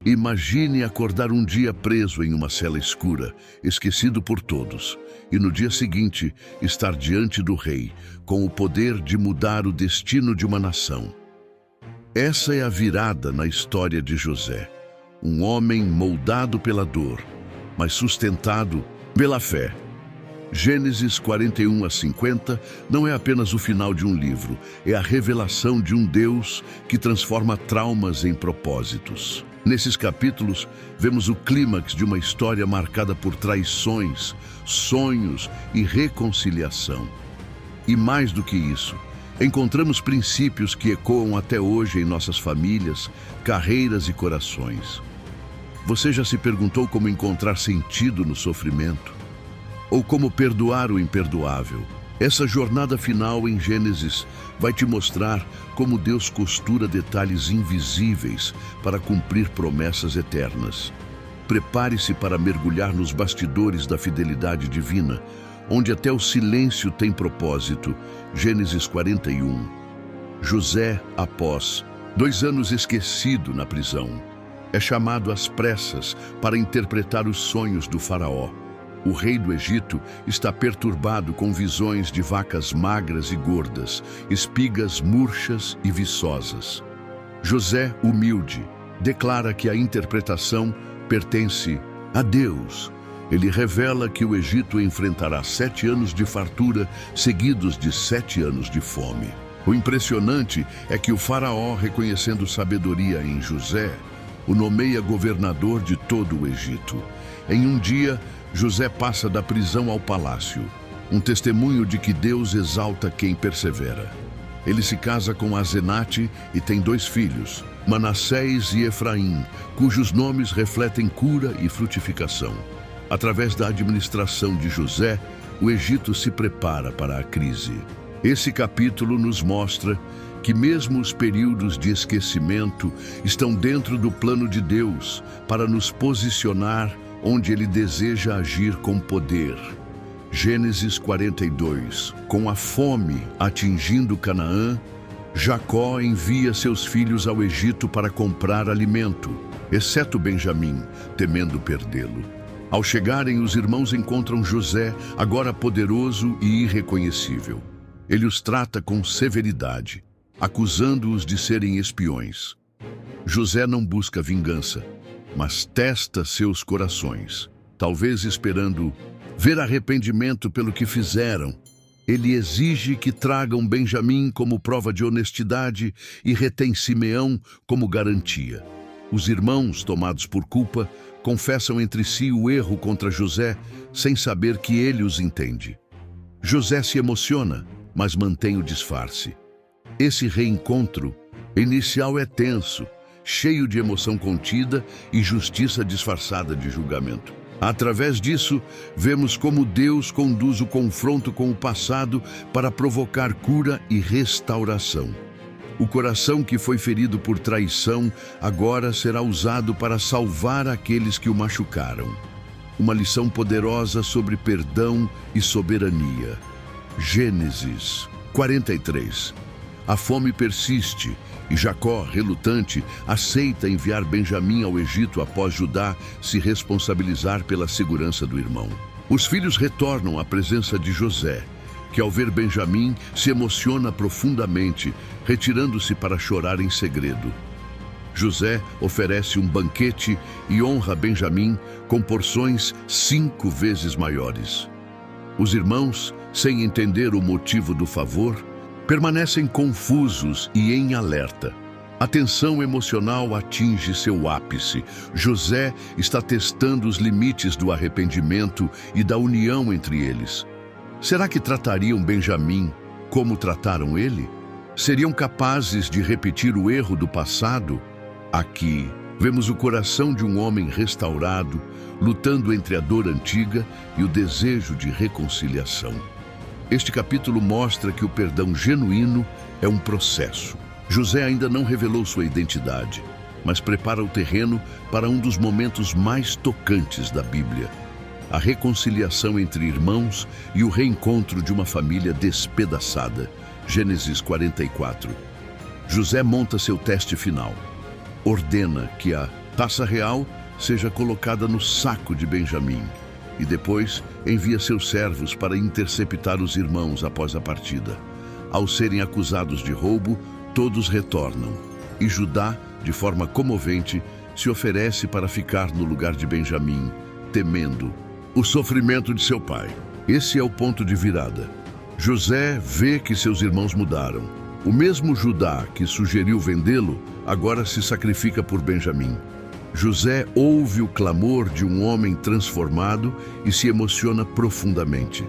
Imagine acordar um dia preso em uma cela escura, esquecido por todos, e no dia seguinte estar diante do rei, com o poder de mudar o destino de uma nação. Essa é a virada na história de José, um homem moldado pela dor, mas sustentado pela fé. Gênesis 41 a 50 não é apenas o final de um livro, é a revelação de um Deus que transforma traumas em propósitos. Nesses capítulos, vemos o clímax de uma história marcada por traições, sonhos e reconciliação. E mais do que isso, encontramos princípios que ecoam até hoje em nossas famílias, carreiras e corações. Você já se perguntou como encontrar sentido no sofrimento? Ou como perdoar o imperdoável? Essa jornada final em Gênesis vai te mostrar como Deus costura detalhes invisíveis para cumprir promessas eternas. Prepare-se para mergulhar nos bastidores da fidelidade divina, onde até o silêncio tem propósito. Gênesis 41. José, após 2 anos esquecido na prisão, é chamado às pressas para interpretar os sonhos do faraó. O rei do Egito está perturbado com visões de vacas magras e gordas, espigas murchas e viçosas. José, humilde, declara que a interpretação pertence a Deus. Ele revela que o Egito enfrentará 7 anos de fartura, seguidos de 7 anos de fome. O impressionante é que o faraó, reconhecendo sabedoria em José, o nomeia governador de todo o Egito. Em um dia, José passa da prisão ao palácio, um testemunho de que Deus exalta quem persevera. Ele se casa com Asenate e tem 2 filhos, Manassés e Efraim, cujos nomes refletem cura e frutificação. Através da administração de José, o Egito se prepara para a crise. Esse capítulo nos mostra que mesmo os períodos de esquecimento estão dentro do plano de Deus para nos posicionar onde Ele deseja agir com poder. Gênesis 42. Com a fome atingindo Canaã, Jacó envia seus filhos ao Egito para comprar alimento, exceto Benjamim, temendo perdê-lo. Ao chegarem, os irmãos encontram José, agora poderoso e irreconhecível. Ele os trata com severidade, acusando-os de serem espiões. José não busca vingança, mas testa seus corações, talvez esperando ver arrependimento pelo que fizeram. Ele exige que tragam Benjamim como prova de honestidade e retém Simeão como garantia. Os irmãos, tomados por culpa, confessam entre si o erro contra José, sem saber que ele os entende. José se emociona, mas mantém o disfarce. Esse reencontro inicial é tenso, cheio de emoção contida e justiça disfarçada de julgamento. Através disso, vemos como Deus conduz o confronto com o passado para provocar cura e restauração. O coração que foi ferido por traição agora será usado para salvar aqueles que o machucaram. Uma lição poderosa sobre perdão e soberania. Gênesis 43. A fome persiste e Jacó, relutante, aceita enviar Benjamim ao Egito após Judá se responsabilizar pela segurança do irmão. Os filhos retornam à presença de José, que ao ver Benjamim se emociona profundamente, retirando-se para chorar em segredo. José oferece um banquete e honra Benjamim com porções 5 vezes maiores. Os irmãos, sem entender o motivo do favor, permanecem confusos e em alerta. A tensão emocional atinge seu ápice. José está testando os limites do arrependimento e da união entre eles. Será que tratariam Benjamim como trataram ele? Seriam capazes de repetir o erro do passado? Aqui, vemos o coração de um homem restaurado, lutando entre a dor antiga e o desejo de reconciliação. Este capítulo mostra que o perdão genuíno é um processo. José ainda não revelou sua identidade, mas prepara o terreno para um dos momentos mais tocantes da Bíblia: a reconciliação entre irmãos e o reencontro de uma família despedaçada. Gênesis 44. José monta seu teste final. Ordena que a taça real seja colocada no saco de Benjamim, e depois envia seus servos para interceptar os irmãos após a partida. Ao serem acusados de roubo, todos retornam, e Judá, de forma comovente, se oferece para ficar no lugar de Benjamim, temendo o sofrimento de seu pai. Esse é o ponto de virada. José vê que seus irmãos mudaram. O mesmo Judá que sugeriu vendê-lo, agora se sacrifica por Benjamim. José ouve o clamor de um homem transformado e se emociona profundamente.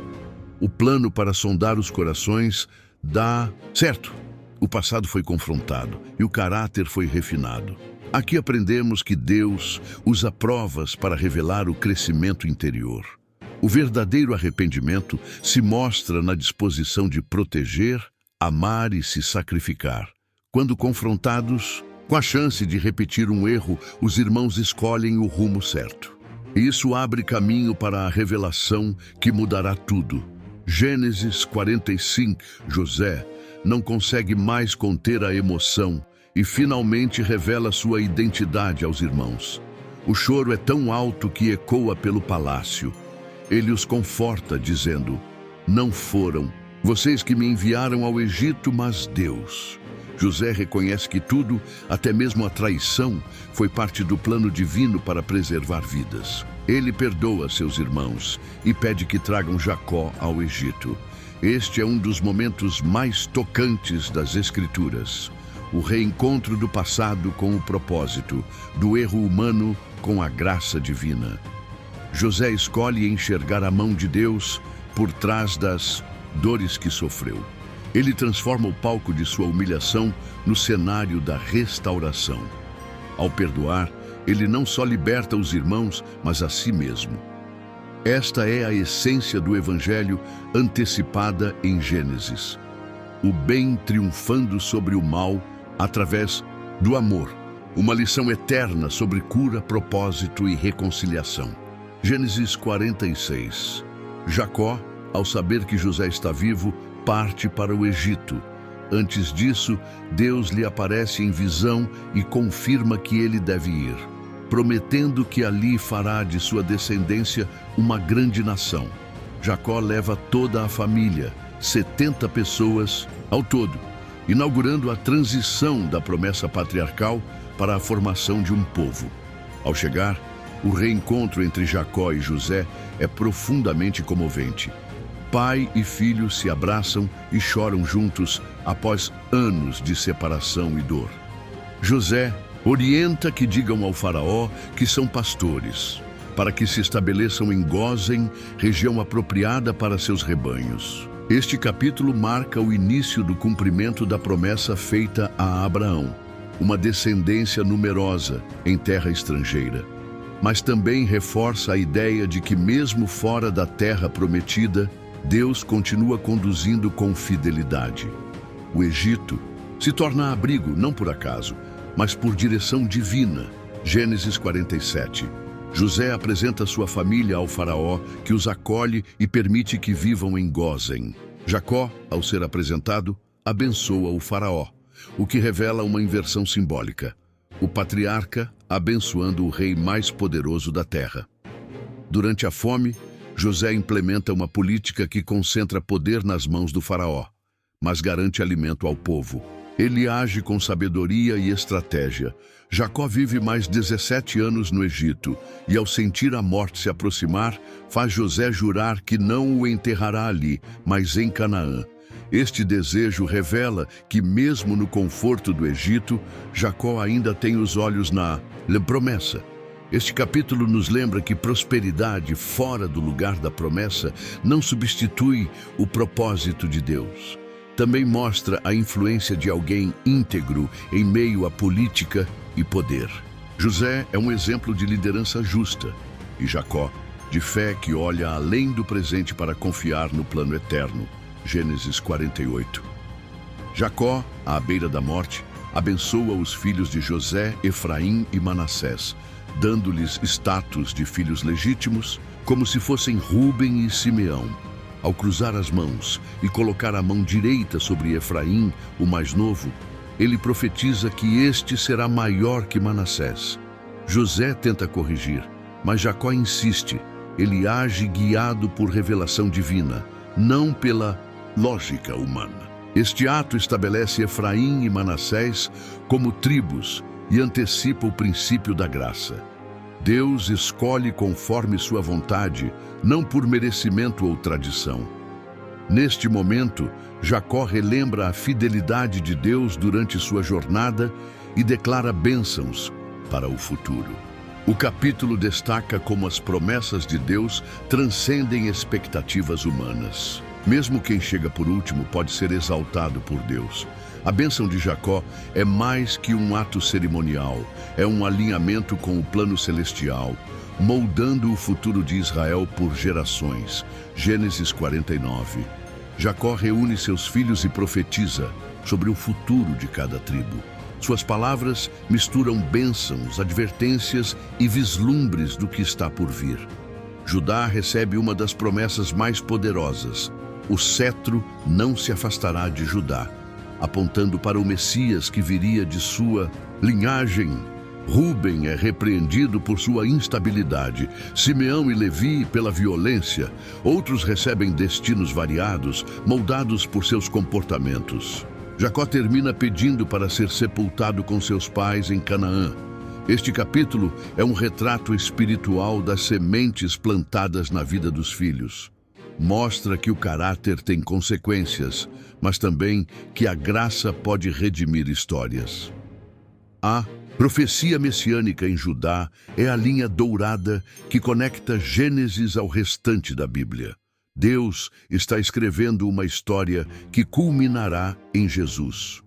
O plano para sondar os corações dá certo. O passado foi confrontado e o caráter foi refinado. Aqui aprendemos que Deus usa provas para revelar o crescimento interior. O verdadeiro arrependimento se mostra na disposição de proteger, amar e se sacrificar. Quando confrontados com a chance de repetir um erro, os irmãos escolhem o rumo certo. Isso abre caminho para a revelação que mudará tudo. Gênesis 45, José não consegue mais conter a emoção e finalmente revela sua identidade aos irmãos. O choro é tão alto que ecoa pelo palácio. Ele os conforta, dizendo: não foram vocês que me enviaram ao Egito, mas Deus. José reconhece que tudo, até mesmo a traição, foi parte do plano divino para preservar vidas. Ele perdoa seus irmãos e pede que tragam Jacó ao Egito. Este é um dos momentos mais tocantes das Escrituras. O reencontro do passado com o propósito, do erro humano com a graça divina. José escolhe enxergar a mão de Deus por trás das dores que sofreu. Ele transforma o palco de sua humilhação no cenário da restauração. Ao perdoar, ele não só liberta os irmãos, mas a si mesmo. Esta é a essência do Evangelho antecipada em Gênesis. O bem triunfando sobre o mal através do amor. Uma lição eterna sobre cura, propósito e reconciliação. Gênesis 46. Jacó, ao saber que José está vivo, parte para o Egito. Antes disso, Deus lhe aparece em visão e confirma que ele deve ir, prometendo que ali fará de sua descendência uma grande nação. Jacó leva toda a família, 70 pessoas ao todo, inaugurando a transição da promessa patriarcal para a formação de um povo. Ao chegar, o reencontro entre Jacó e José é profundamente comovente. Pai e filho se abraçam e choram juntos após anos de separação e dor. José orienta que digam ao faraó que são pastores, para que se estabeleçam em Gósen, região apropriada para seus rebanhos. Este capítulo marca o início do cumprimento da promessa feita a Abraão, uma descendência numerosa em terra estrangeira. Mas também reforça a ideia de que mesmo fora da terra prometida, Deus continua conduzindo com fidelidade. O Egito se torna abrigo não por acaso, mas por direção divina. Gênesis 47. José apresenta sua família ao faraó, que os acolhe e permite que vivam em Gósen. Jacó, ao ser apresentado, abençoa o faraó, o que revela uma inversão simbólica. O patriarca abençoando o rei mais poderoso da terra. Durante a fome, José implementa uma política que concentra poder nas mãos do faraó, mas garante alimento ao povo. Ele age com sabedoria e estratégia. Jacó vive mais 17 anos no Egito e, ao sentir a morte se aproximar, faz José jurar que não o enterrará ali, mas em Canaã. Este desejo revela que, mesmo no conforto do Egito, Jacó ainda tem os olhos na promessa. Este capítulo nos lembra que prosperidade fora do lugar da promessa não substitui o propósito de Deus. Também mostra a influência de alguém íntegro em meio à política e poder. José é um exemplo de liderança justa e Jacó, de fé que olha além do presente para confiar no plano eterno. Gênesis 48. Jacó, à beira da morte, abençoa os filhos de José, Efraim e Manassés, dando-lhes status de filhos legítimos, como se fossem Rúben e Simeão. Ao cruzar as mãos e colocar a mão direita sobre Efraim, o mais novo, ele profetiza que este será maior que Manassés. José tenta corrigir, mas Jacó insiste. Ele age guiado por revelação divina, não pela lógica humana. Este ato estabelece Efraim e Manassés como tribos e antecipa o princípio da graça. Deus escolhe conforme sua vontade, não por merecimento ou tradição. Neste momento, Jacó relembra a fidelidade de Deus durante sua jornada e declara bênçãos para o futuro. O capítulo destaca como as promessas de Deus transcendem expectativas humanas. Mesmo quem chega por último pode ser exaltado por Deus. A bênção de Jacó é mais que um ato cerimonial, é um alinhamento com o plano celestial, moldando o futuro de Israel por gerações. Gênesis 49. Jacó reúne seus filhos e profetiza sobre o futuro de cada tribo. Suas palavras misturam bênçãos, advertências e vislumbres do que está por vir. Judá recebe uma das promessas mais poderosas: o cetro não se afastará de Judá, apontando para o Messias que viria de sua linhagem. Rúben é repreendido por sua instabilidade, Simeão e Levi pela violência. Outros recebem destinos variados, moldados por seus comportamentos. Jacó termina pedindo para ser sepultado com seus pais em Canaã. Este capítulo é um retrato espiritual das sementes plantadas na vida dos filhos. Mostra que o caráter tem consequências, mas também que a graça pode redimir histórias. A profecia messiânica em Judá é a linha dourada que conecta Gênesis ao restante da Bíblia. Deus está escrevendo uma história que culminará em Jesus.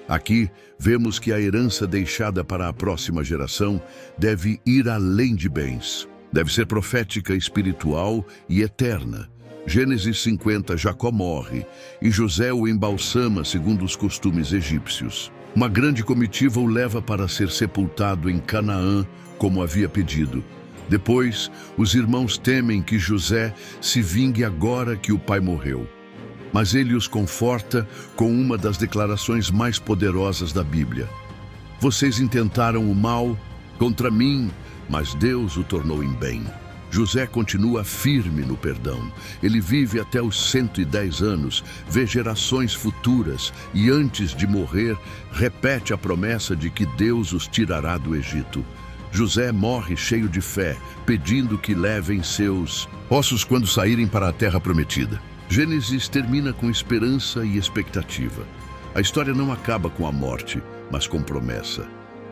Aqui, vemos que a herança deixada para a próxima geração deve ir além de bens. Deve ser profética, espiritual e eterna. Gênesis 50, Jacó morre e José o embalsama segundo os costumes egípcios. Uma grande comitiva o leva para ser sepultado em Canaã, como havia pedido. Depois, os irmãos temem que José se vingue agora que o pai morreu. Mas ele os conforta com uma das declarações mais poderosas da Bíblia. Vocês intentaram o mal contra mim, mas Deus o tornou em bem. José continua firme no perdão. Ele vive até os 110 anos, vê gerações futuras e antes de morrer, repete a promessa de que Deus os tirará do Egito. José morre cheio de fé, pedindo que levem seus ossos quando saírem para a terra prometida. Gênesis termina com esperança e expectativa. A história não acaba com a morte, mas com promessa.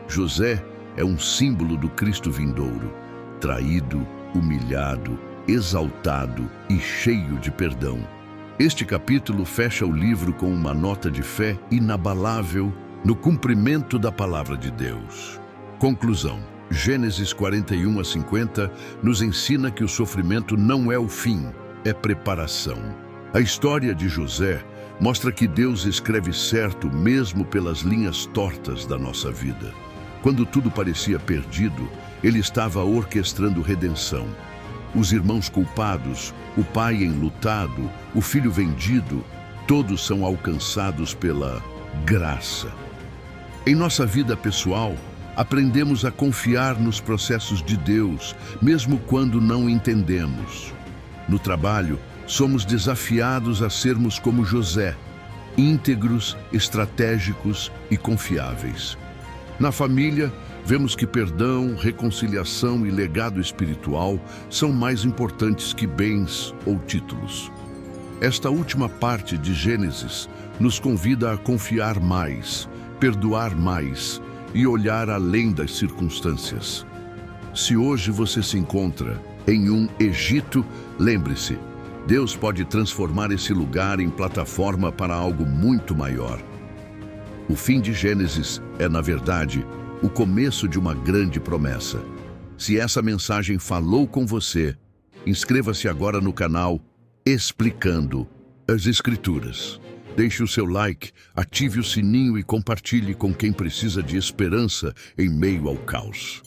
José é um símbolo do Cristo vindouro, traído, humilhado, exaltado e cheio de perdão. Este capítulo fecha o livro com uma nota de fé inabalável no cumprimento da palavra de Deus. Conclusão. Gênesis 41 a 50 nos ensina que o sofrimento não é o fim, é preparação. A história de José mostra que Deus escreve certo mesmo pelas linhas tortas da nossa vida. Quando tudo parecia perdido, Ele estava orquestrando redenção. Os irmãos culpados, o pai enlutado, o filho vendido, todos são alcançados pela graça. Em nossa vida pessoal, aprendemos a confiar nos processos de Deus, mesmo quando não entendemos. No trabalho, somos desafiados a sermos como José, íntegros, estratégicos e confiáveis. Na família, vemos que perdão, reconciliação e legado espiritual são mais importantes que bens ou títulos. Esta última parte de Gênesis nos convida a confiar mais, perdoar mais e olhar além das circunstâncias. Se hoje você se encontra em um Egito, lembre-se, Deus pode transformar esse lugar em plataforma para algo muito maior. O fim de Gênesis é, na verdade, o começo de uma grande promessa. Se essa mensagem falou com você, inscreva-se agora no canal Explicando as Escrituras. Deixe o seu like, ative o sininho e compartilhe com quem precisa de esperança em meio ao caos.